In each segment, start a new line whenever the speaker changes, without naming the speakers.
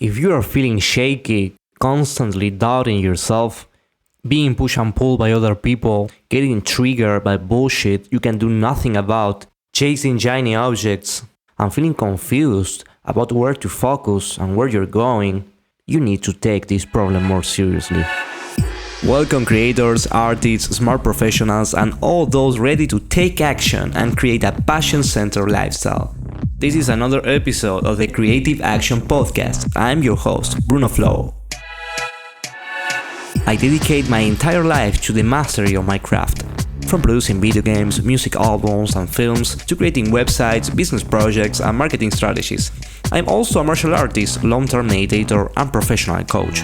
If you are feeling shaky, constantly doubting yourself, being pushed and pulled by other people, getting triggered by bullshit you can do nothing about, chasing shiny objects, and feeling confused about where to focus and where you're going, you need to take this problem more seriously. Welcome creators, artists, smart professionals, and all those ready to take action and create a passion-centered lifestyle. This is another episode of the Creative Action Podcast. I'm your host, Bruno Flo. I dedicate my entire life to the mastery of my craft. From producing video games, music albums, and films, to creating websites, business projects, and marketing strategies. I'm also a martial artist, long-term meditator, and professional coach.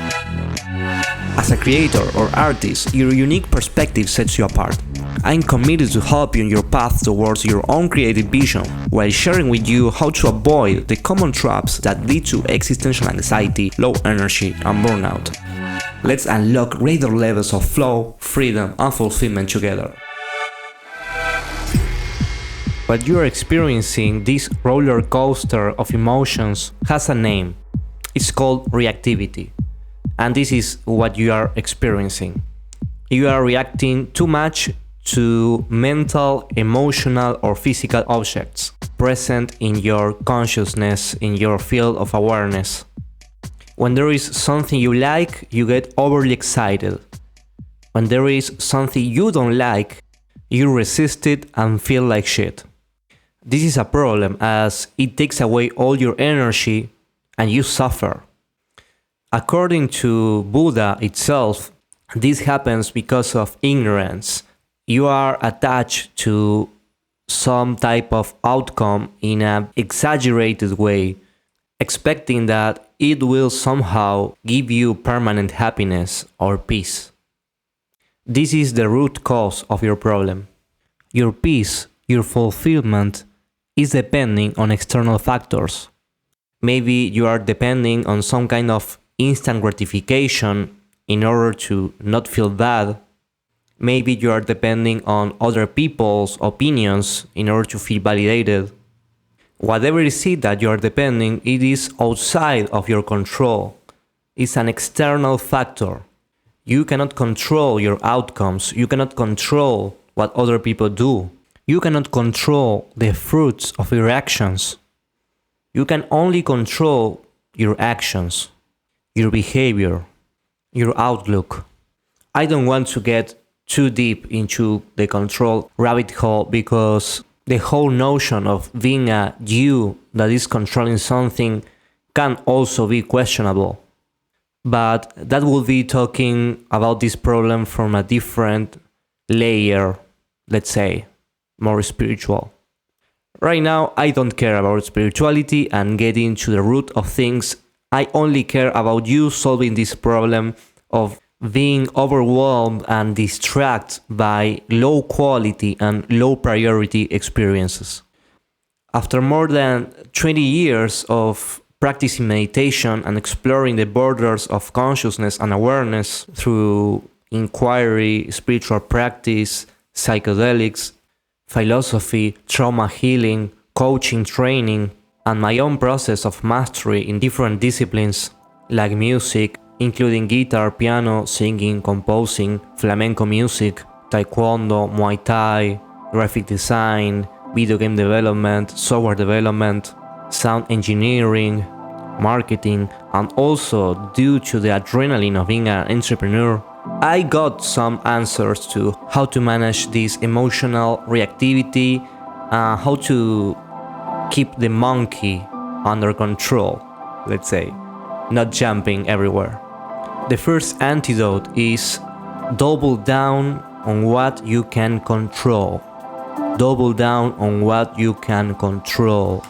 As a creator or artist, your unique perspective sets you apart. I'm committed to help you on your path towards your own creative vision, while sharing with you how to avoid the common traps that lead to existential anxiety, low energy, and burnout. Let's unlock greater levels of flow, freedom, and fulfillment together. What you are experiencing, this roller coaster of emotions, has a name. It's called reactivity. And this is what you are experiencing. You are reacting too much to mental, emotional, or physical objects present in your consciousness, in your field of awareness. When there is something you like, you get overly excited. When there is something you don't like, you resist it and feel like shit. This is a problem as it takes away all your energy and you suffer. According to Buddha itself, this happens because of ignorance. You are attached to some type of outcome in an exaggerated way, expecting that it will somehow give you permanent happiness or peace. This is the root cause of your problem. Your peace, your fulfillment, is depending on external factors. Maybe you are depending on some kind of instant gratification in order to not feel bad. Maybe you are depending on other people's opinions in order to feel validated. Whatever it is that you are depending, it is outside of your control. It's an external factor. You cannot control your outcomes. You cannot control what other people do. You cannot control the fruits of your actions. You can only control your actions, your behavior, your outlook. I don't want to get too deep into the control rabbit hole because the whole notion of being a you that is controlling something can also be questionable. But that would be talking about this problem from a different layer, let's say, more spiritual. Right now, I don't care about spirituality and getting to the root of things. I only care about you solving this problem of being overwhelmed and distracted by low quality and low priority experiences. After more than 20 years of practicing meditation and exploring the borders of consciousness and awareness through inquiry, spiritual practice, psychedelics, philosophy, trauma healing, coaching training, and my own process of mastery in different disciplines like music, including guitar, piano, singing, composing, flamenco music, taekwondo, muay thai, graphic design, video game development, software development, sound engineering, marketing, and also due to the adrenaline of being an entrepreneur, I got some answers to how to manage this emotional reactivity, how to keep the monkey under control, let's say, not jumping everywhere. The first antidote is double down on what you can control. Double down on what you can control.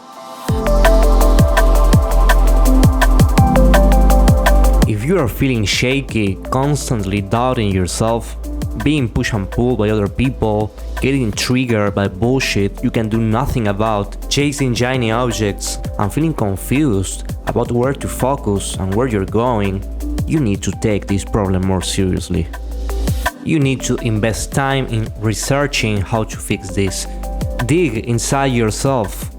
If you are feeling shaky, constantly doubting yourself, being pushed and pulled by other people, getting triggered by bullshit you can do nothing about, chasing shiny objects, and feeling confused about where to focus and where you're going, you need to take this problem more seriously. You need to invest time in researching how to fix this. Dig inside yourself,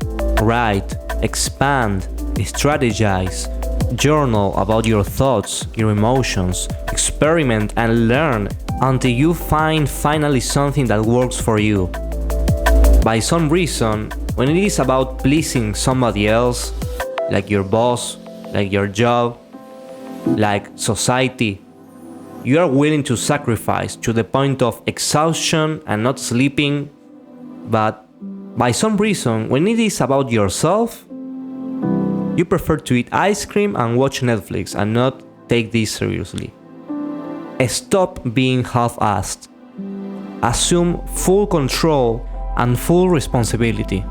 write, expand, strategize, Journal about your thoughts, your emotions, experiment and learn until you find finally something that works for you. By some reason, when it is about pleasing somebody else, like your boss, like your job, like society, you are willing to sacrifice to the point of exhaustion and not sleeping. But by some reason, when it is about yourself, you prefer to eat ice cream and watch Netflix and not take this seriously. Stop being half-assed. Assume full control and full responsibility.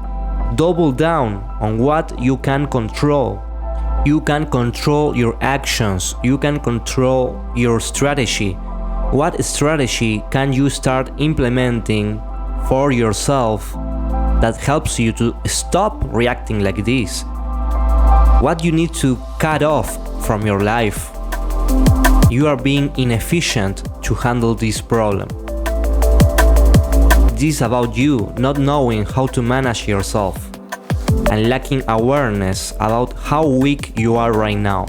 Double down on what you can control. You can control your actions. You can control your strategy. What strategy can you start implementing for yourself that helps you to stop reacting like this? What you need to cut off from your life? You are being inefficient to handle this problem. This is about you not knowing how to manage yourself and lacking awareness about how weak you are right now.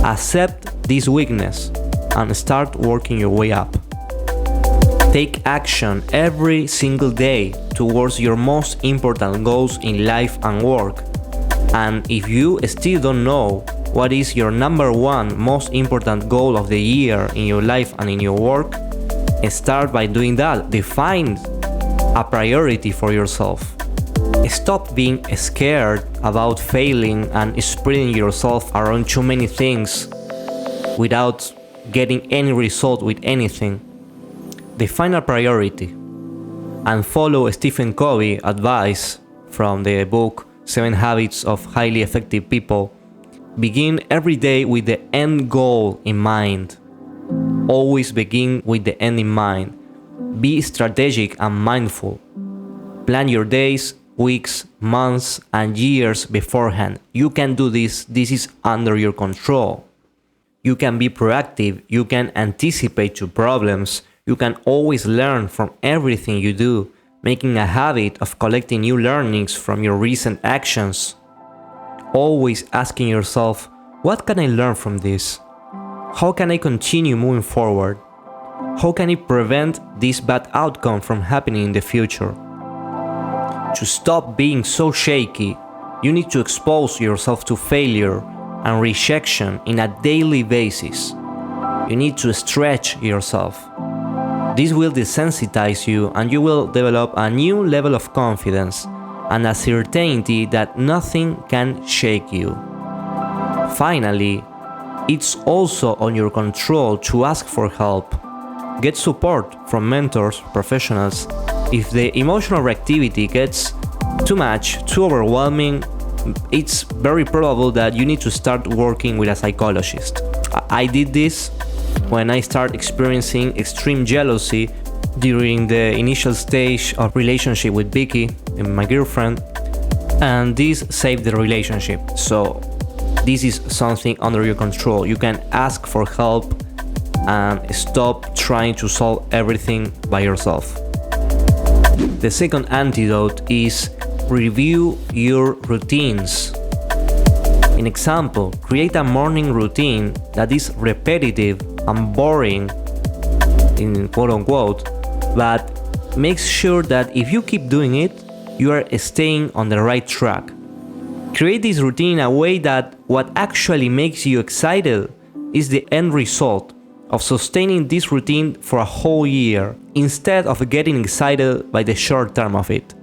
Accept this weakness and start working your way up. Take action every single day towards your most important goals in life and work. And if you still don't know what is your number one most important goal of the year in your life and in your work, start by doing that. Define a priority for yourself. Stop being scared about failing and spreading yourself around too many things without getting any result with anything. Define a priority and follow Stephen Covey's advice from the book 7 Habits of Highly Effective People. Begin every day with the end goal in mind. Always begin with the end in mind. Be strategic and mindful. Plan your days, weeks, months, and years beforehand. You can do this. This is under your control. You can be proactive. You can anticipate your problems. You can always learn from everything you do, making a habit of collecting new learnings from your recent actions. Always asking yourself, what can I learn from this? How can I continue moving forward? How can I prevent this bad outcome from happening in the future? To stop being so shaky, you need to expose yourself to failure and rejection on a daily basis. You need to stretch yourself. This will desensitize you and you will develop a new level of confidence and a certainty that nothing can shake you. Finally, it's also on your control to ask for help. Get support from mentors, professionals. If the emotional reactivity gets too much, too overwhelming, it's very probable that you need to start working with a psychologist. I did this when I started experiencing extreme jealousy during the initial stage of relationship with Vicky, my girlfriend, and this saved the relationship. So this is something under your control. You can ask for help and stop trying to solve everything by yourself. The second antidote is review your routines. An example, create a morning routine that is repetitive and boring, in quote unquote, but makes sure that if you keep doing it, you are staying on the right track. Create this routine in a way that what actually makes you excited is the end result of sustaining this routine for a whole year, instead of getting excited by the short term of it.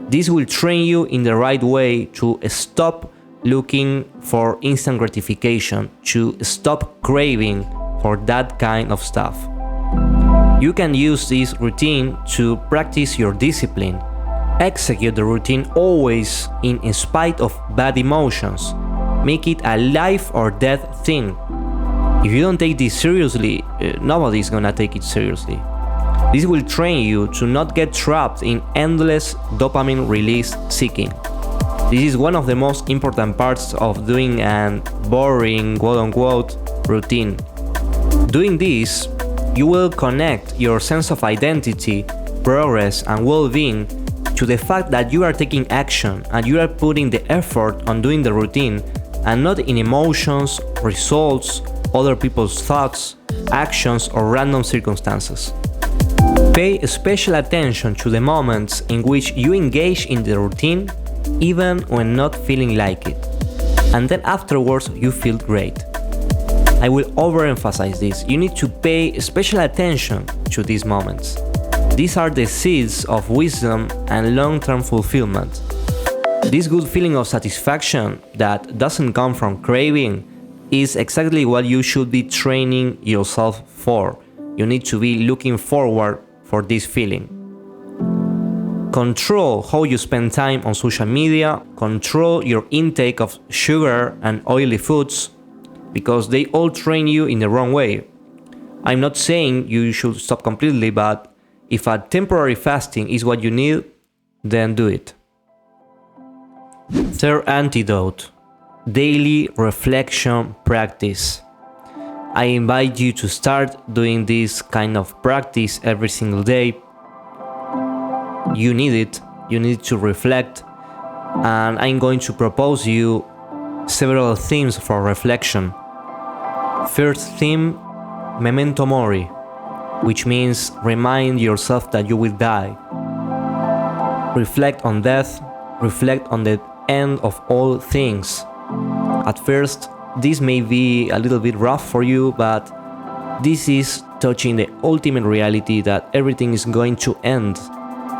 This will train you in the right way to stop looking for instant gratification, to stop craving for that kind of stuff. You can use this routine to practice your discipline. Execute the routine always in spite of bad emotions. Make it a life or death thing. If you don't take this seriously, nobody's gonna take it seriously. This will train you to not get trapped in endless dopamine release seeking. This is one of the most important parts of doing a boring, quote-unquote, routine. Doing this, you will connect your sense of identity, progress, and well-being to the fact that you are taking action and you are putting the effort on doing the routine and not in emotions, results, other people's thoughts, actions, or random circumstances. Pay special attention to the moments in which you engage in the routine, even when not feeling like it. And then afterwards, you feel great. I will overemphasize this. You need to pay special attention to these moments. These are the seeds of wisdom and long-term fulfillment. This good feeling of satisfaction that doesn't come from craving is exactly what you should be training yourself for. You need to be looking forward for this feeling. Control how you spend time on social media, control your intake of sugar and oily foods, because they all train you in the wrong way. I'm not saying you should stop completely, but if a temporary fasting is what you need, then do it. Third antidote: daily reflection practice. I invite you to start doing this kind of practice every single day. You need it, you need to reflect, and I'm going to propose you several themes for reflection. First theme, memento mori, which means remind yourself that you will die. Reflect on death, reflect on the end of all things. At first, this may be a little bit rough for you, but this is touching the ultimate reality that everything is going to end,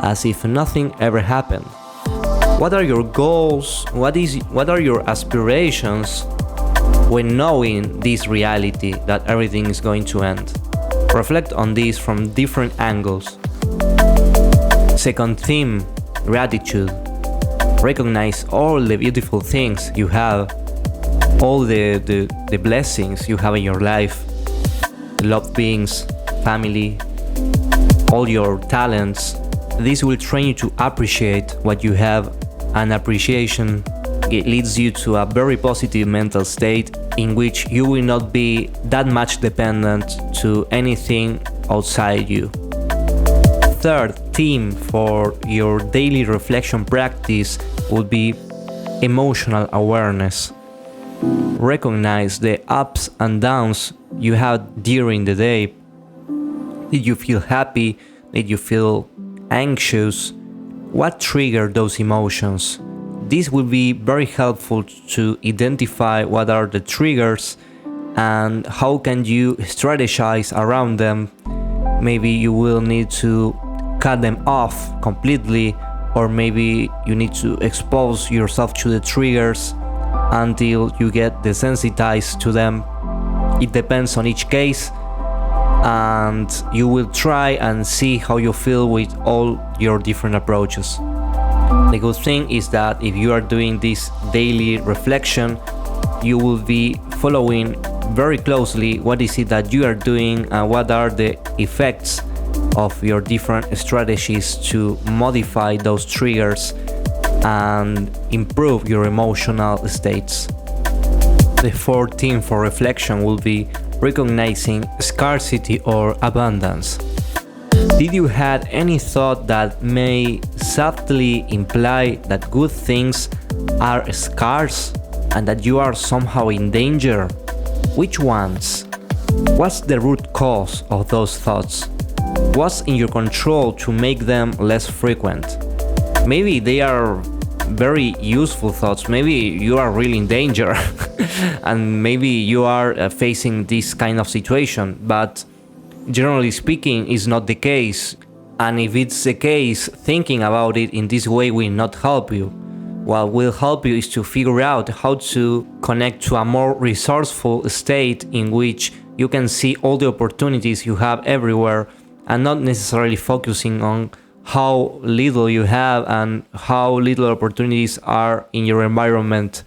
as if nothing ever happened. What are your goals? What are your aspirations when knowing this reality that everything is going to end? Reflect on this from different angles. Second theme, gratitude. Recognize all the beautiful things you have, all the blessings you have in your life, loved beings, family, all your talents. This will train you to appreciate what you have, and appreciation leads you to a very positive mental state in which you will not be that much dependent to anything outside you. Third theme for your daily reflection practice would be emotional awareness. Recognize the ups and downs you had during the day. Did you feel happy? Did you feel anxious? What triggered those emotions? This will be very helpful to identify what are the triggers and how can you strategize around them. Maybe you will need to cut them off completely, or maybe you need to expose yourself to the triggers until you get desensitized to them. It depends on each case, and you will try and see how you feel with all your different approaches. The good thing is that if you are doing this daily reflection, you will be following very closely what is it that you are doing and what are the effects of your different strategies to modify those triggers and improve your emotional states. The fourth theme for reflection will be recognizing scarcity or abundance. Did you have any thought that may subtly imply that good things are scarce and that you are somehow in danger? Which ones? What's the root cause of those thoughts? What's in your control to make them less frequent? Maybe they are very useful thoughts. Maybe you are really in danger and maybe you are facing this kind of situation, but generally speaking, it's not the case. And if it's the case, thinking about it in this way will not help you. What will help you is to figure out how to connect to a more resourceful state in which you can see all the opportunities you have everywhere and not necessarily focusing on how little you have and how little opportunities are in your environment.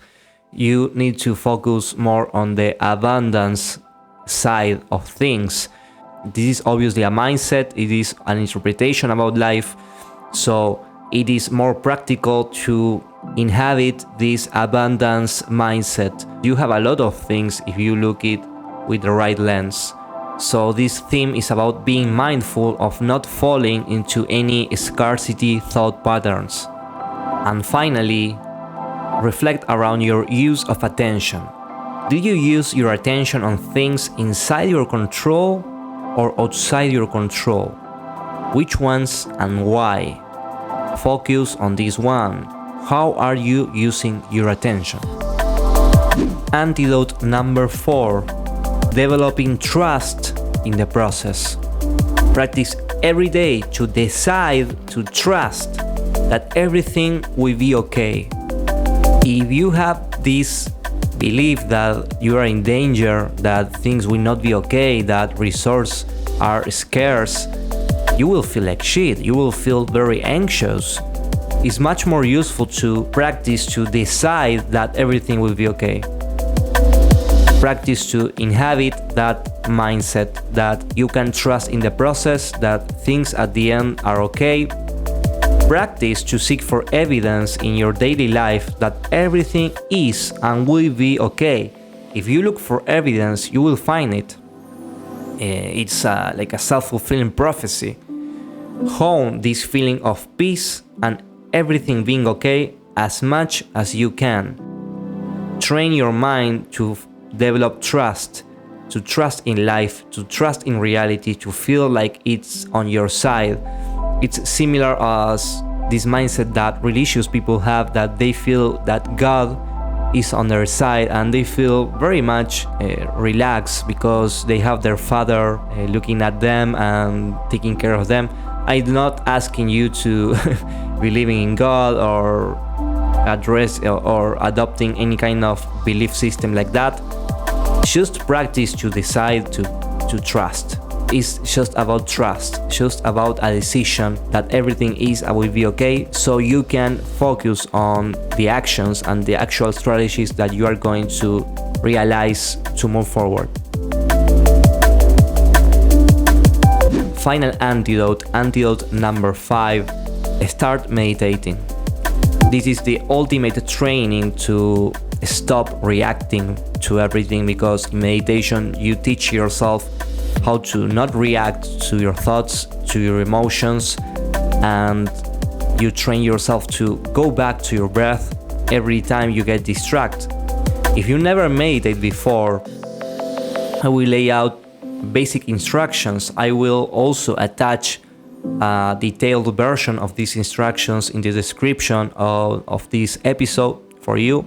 You need to focus more on the abundance side of things. This is obviously a mindset, it is an interpretation about life, so it is more practical to inhabit this abundance mindset. You have a lot of things if you look it with the right lens. So this theme is about being mindful of not falling into any scarcity thought patterns. And finally, reflect around your use of attention. Do you use your attention on things inside your control or outside your control? Which ones and why? Focus on this one. How are you using your attention? Antidote number 4. Developing trust in the process. Practice every day to decide to trust that everything will be okay. If you have this belief that you are in danger, that things will not be okay, that resources are scarce, you will feel like shit, you will feel very anxious. It's much more useful to practice to decide that everything will be okay. Practice to inhabit that mindset that you can trust in the process, that things at the end are okay. Practice to seek for evidence in your daily life that everything is and will be okay. If you look for evidence, you will find it. It's like a self-fulfilling prophecy. Hone this feeling of peace and everything being okay as much as you can. Train your mind to develop trust, to trust in life, to trust in reality, to feel like it's on your side. It's similar as this mindset that religious people have, that they feel that God is on their side and they feel very much relaxed because they have their Father looking at them and taking care of them. I'm not asking you to believing in God or address or adopting any kind of belief system like that. Just practice to decide to trust. It's just about trust, just about a decision that everything is and will be okay, so you can focus on the actions and the actual strategies that you are going to realize to move forward. Final antidote number 5, start meditating. This is the ultimate training to stop reacting to everything, because in meditation you teach yourself how to not react to your thoughts, to your emotions, and you train yourself to go back to your breath every time you get distracted. If you never meditate before, I will lay out basic instructions. I will also attach a detailed version of these instructions in the description of this episode for you.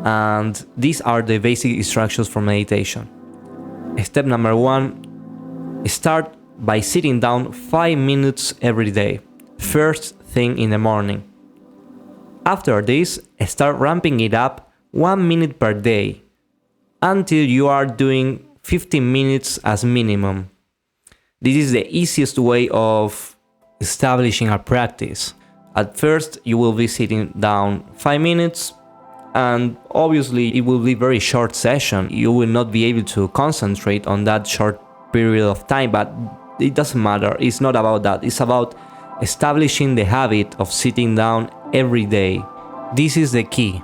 And these are the basic instructions for meditation. Step number 1, start by sitting down 5 minutes every day, first thing in the morning. After this, start ramping it up 1 minute per day until you are doing 15 minutes as minimum. This is the easiest way of establishing a practice. At first, you will be sitting down 5 minutes, and obviously it will be a very short session. You will not be able to concentrate on that short period of time, but it doesn't matter. It's not about that. It's about establishing the habit of sitting down every day. This is the key.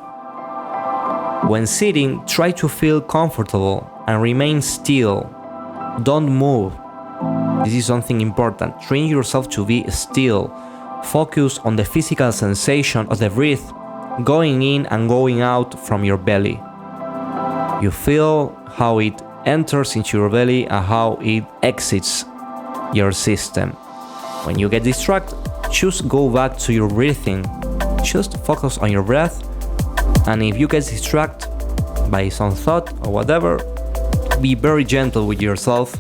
When sitting, try to feel comfortable and remain still. Don't move. This is something important. Train yourself to be still. Focus on the physical sensation of the breath going in and going out from your belly. You feel how it enters into your belly and how it exits your system. When you get distracted, just go back to your breathing. Just focus on your breath, and if you get distracted by some thought or whatever, be very gentle with yourself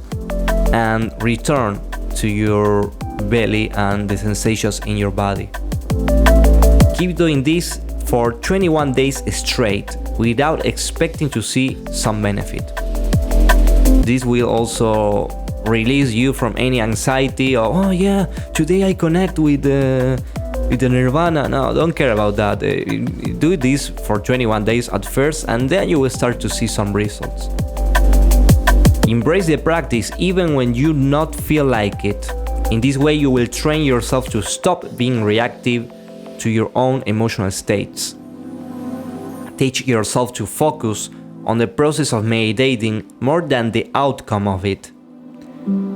and return to your belly and the sensations in your body. Keep doing this for 21 days straight without expecting to see some benefit. This will also release you from any anxiety or, oh yeah, today I connect with the nirvana. No, don't care about that. Do this for 21 days at first, and then you will start to see some results. Embrace the practice even when you not feel like it. In this way, you will train yourself to stop being reactive to your own emotional states. Teach yourself to focus on the process of meditating more than the outcome of it.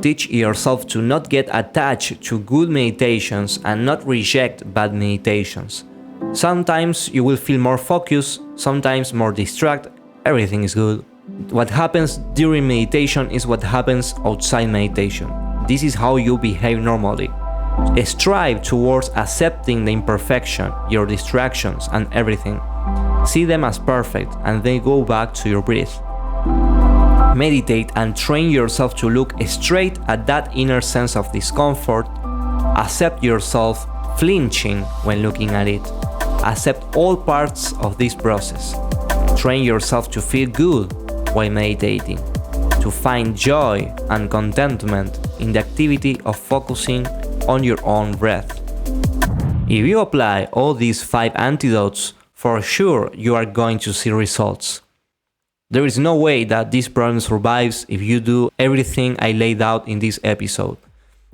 Teach yourself to not get attached to good meditations and not reject bad meditations. Sometimes you will feel more focused, sometimes more distracted. Everything is good. What happens during meditation is what happens outside meditation. This is how you behave normally. Strive towards accepting the imperfection, your distractions, and everything. See them as perfect and then go back to your breath. Meditate and train yourself to look straight at that inner sense of discomfort. Accept yourself flinching when looking at it. Accept all parts of this process. Train yourself to feel good while meditating, to find joy and contentment in the activity of focusing on your own breath. If you apply all these 5 antidotes, for sure you are going to see results. There is no way that this problem survives if you do everything I laid out in this episode.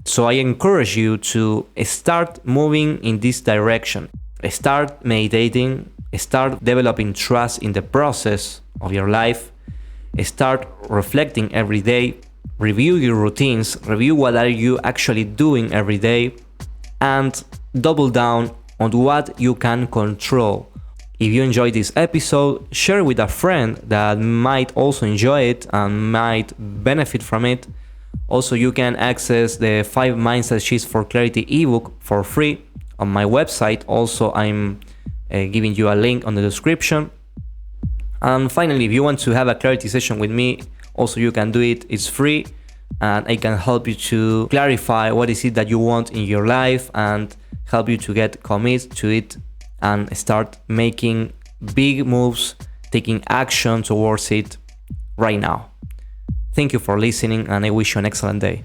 So I encourage you to start moving in this direction. Start meditating, start developing trust in the process of your life, start reflecting every day, review your routines, review what are you actually doing every day, and double down on what you can control. If you enjoyed this episode, share it with a friend that might also enjoy it and might benefit from it. Also, you can access the 5 Mindset Shifts for Clarity ebook for free on my website. Also, I'm giving you a link on the description. And finally, if you want to have a clarity session with me, also you can do it. It's free, and I can help you to clarify what is it that you want in your life and help you to get committed to it and start making big moves, taking action towards it right now. Thank you for listening, and I wish you an excellent day.